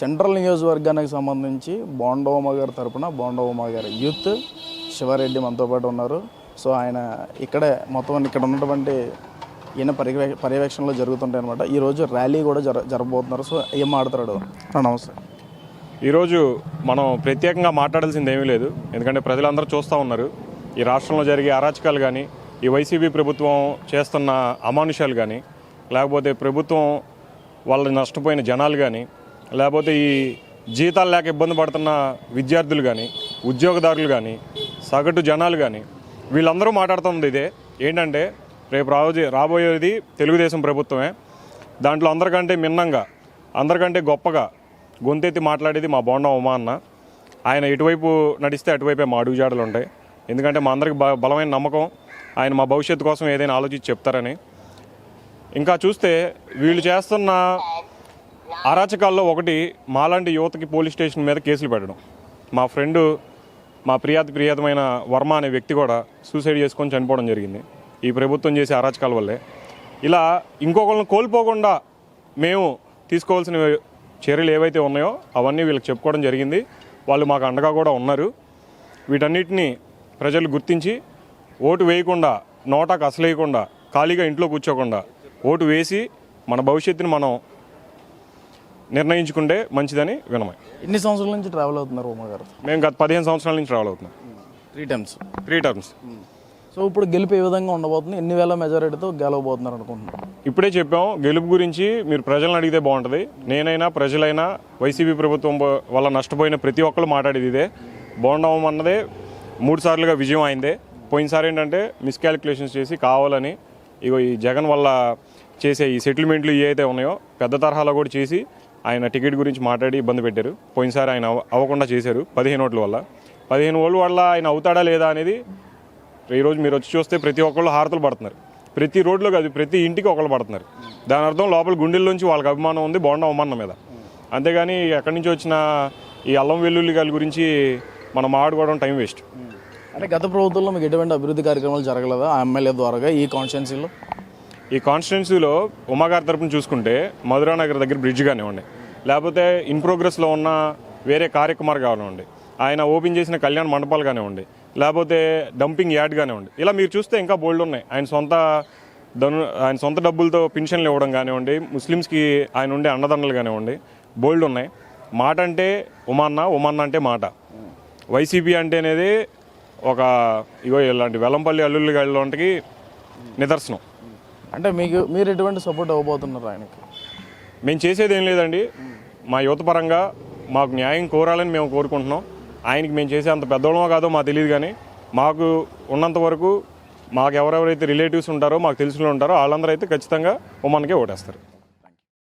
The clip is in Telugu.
సెంట్రల్ నియోజకవర్గానికి సంబంధించి బోండా ఉమ గారి తరపున బోండా ఉమ గారి యూత్ శివారెడ్డి మనతో పాటు ఉన్నారు. సో ఆయన ఇక్కడే మొత్తం ఇక్కడ ఉన్నటువంటి ఈయన పర్యవేక్షణలో జరుగుతుంటాయి అనమాట. ఈరోజు ర్యాలీ కూడా జరగబోతున్నారు. సో ఏం మాట్లాడతాడు? నమస్తే. ఈరోజు మనం ప్రత్యేకంగా మాట్లాడాల్సింది ఏమీ లేదు, ఎందుకంటే ప్రజలందరూ చూస్తూ ఉన్నారు. ఈ రాష్ట్రంలో జరిగే అరాచకాలు కానీ, ఈ వైసీపీ ప్రభుత్వం చేస్తున్న అమానుషాలు కానీ, లేకపోతే ప్రభుత్వం వాళ్ళ నష్టపోయిన జనాలు కానీ, లేకపోతే ఈ జీతాలు లేక ఇబ్బంది పడుతున్న విద్యార్థులు కానీ, ఉద్యోగదారులు కానీ, సగటు జనాలు కానీ, వీళ్ళందరూ మాట్లాడుతుంది ఇదే. ఏంటంటే రేపు రాబోయేది తెలుగుదేశం ప్రభుత్వమే. దాంట్లో అందరికంటే మిన్నంగా, అందరికంటే గొప్పగా గొంతెత్తి మాట్లాడేది మా బోండా ఉమా అన్న. ఆయన ఎటువైపు నడిస్తే అటువైపే మా అడుగుజాడలు ఉంటాయి. ఎందుకంటే మా అందరికి బలమైన నమ్మకం ఆయన మా భవిష్యత్తు కోసం ఏదైనా ఆలోచించి చెప్తారని. ఇంకా చూస్తే వీళ్ళు చేస్తున్న అరాచకాల్లో ఒకటి, మాలాంటి యువతకి పోలీస్ స్టేషన్ మీద కేసులు పెట్టడం. మా ఫ్రెండు, మా ప్రియతమైన వర్మ అనే వ్యక్తి కూడా సూసైడ్ చేసుకొని చనిపోవడం జరిగింది ఈ ప్రభుత్వం చేసే అరాచకాల వల్లే. ఇలా ఇంకొకరిని కోల్పోకుండా మేము తీసుకోవాల్సిన చర్యలు ఏవైతే ఉన్నాయో అవన్నీ వీళ్ళకి చెప్పుకోవడం జరిగింది. వాళ్ళు మాకు అండగా కూడా ఉన్నారు. వీటన్నిటిని ప్రజలు గుర్తించి ఓటు వేయకుండా, నోటాకు అసలు వేయకుండా, ఖాళీగా ఇంట్లో కూర్చోకుండా ఓటు వేసి మన భవిష్యత్తుని మనం నిర్ణయించుకుంటే మంచిదని వినమై. ఎన్ని సంవత్సరాల నుంచి ట్రావెల్ అవుతున్నారు ఉమా గారు? మేము గత 15 సంవత్సరాల నుంచి ట్రావెల్ అవుతున్నాం. 3 టర్మ్స్. సో ఇప్పుడు గెలుపు ఏ విధంగా ఉండబోతుంది? ఎన్ని వేల మెజారిటీతో గెలవబోతున్నారు అనుకుంటున్నాం? ఇప్పుడే చెప్పాం, గెలుపు గురించి మీరు ప్రజలను అడిగితే బాగుంటుంది. నేనైనా, ప్రజలైనా, వైసీపీ ప్రభుత్వం వల్ల నష్టపోయిన ప్రతి ఒక్కరు మాట్లాడేది ఇదే. బోండా ఉమ అన్నదే 3 సార్లుగా విజయం అయిందే. పోయినసారి ఏంటంటే మిస్కాలిక్యులేషన్స్ చేసి కావాలని ఇగో ఈ జగన్ వల్ల చేసే ఈ సెటిల్మెంట్లు ఏవైతే ఉన్నాయో పెద్ద తరహాలో కూడా చేసి ఆయన టికెట్ గురించి మాట్లాడి ఇబ్బంది పెట్టారు. పోయినసారి ఆయన అవ్వకుండా చేశారు 15 ఓట్ల వల్ల. 15 ఓట్ల వల్ల ఆయన అవుతాడా లేదా అనేది ఈరోజు మీరు వచ్చి చూస్తే ప్రతి ఒక్కళ్ళు హారతలు పడుతున్నారు. ప్రతి రోడ్లో కాదు, ప్రతి ఇంటికి ఒకళ్ళు పడుతున్నారు. దాని అర్థం లోపల గుండెల్లోంచి వాళ్ళకి అభిమానం ఉంది బోండా ఉమన్న మీద. అంతేగాని ఎక్కడి నుంచి వచ్చిన ఈ అల్లం వెల్లుల్లి గారి గురించి మనం మాట్లాడుకోవడం టైం వేస్ట్. అంటే గత ప్రభుత్వంలో మీకు ఎటువంటి అభివృద్ధి కార్యక్రమాలు జరగలేదా ఆ ఎమ్మెల్యే ద్వారా ఈ కాన్స్టిట్యున్సీలో? ఈ కాన్స్టిట్యున్సీలో ఉమాగారి తరపున చూసుకుంటే మధురానగర్ దగ్గర బ్రిడ్జ్ కానివ్వండి, లేకపోతే ఇన్ ప్రోగ్రెస్లో ఉన్న వేరే కార్యక్రమాలు కానివ్వండి, ఆయన ఓపెన్ చేసిన కళ్యాణ మండపాలు కానివ్వండి, లేకపోతే డంపింగ్ యార్డ్ కానివ్వండి, ఇలా మీరు చూస్తే ఇంకా బోల్డ్ ఉన్నాయి. ఆయన సొంత డబ్బులతో పెన్షన్లు ఇవ్వడం కానివ్వండి, ముస్లిమ్స్కి ఆయన ఉండే అండదండలు కానివ్వండి, బోల్డ్ ఉన్నాయి. మాట అంటే ఉమన్న అంటే మాట. వైసీపీ అంటే అనేది ఇగో ఇలాంటి వెల్లంపల్లి అల్లుల్లి గాళ్ళకి నిదర్శనం. అంటే మీరు ఎటువంటి సపోర్ట్ ఇవ్వబోతున్నారు ఆయనకి? మేము చేసేది ఏం లేదండి. మా యువత పరంగా మాకు న్యాయం కోరాలని మేము కోరుకుంటున్నాం. ఆయనకి మేము చేసే అంత పెద్దవాళ్ళమో కాదో మాకు తెలియదు, కానీ మాకు ఉన్నంత వరకు మాకు ఎవరెవరైతే రిలేటివ్స్ ఉంటారో, మాకు తెలిసిన ఉంటారో వాళ్ళందరూ అయితే ఖచ్చితంగా ఉమన్కే ఓటేస్తారు.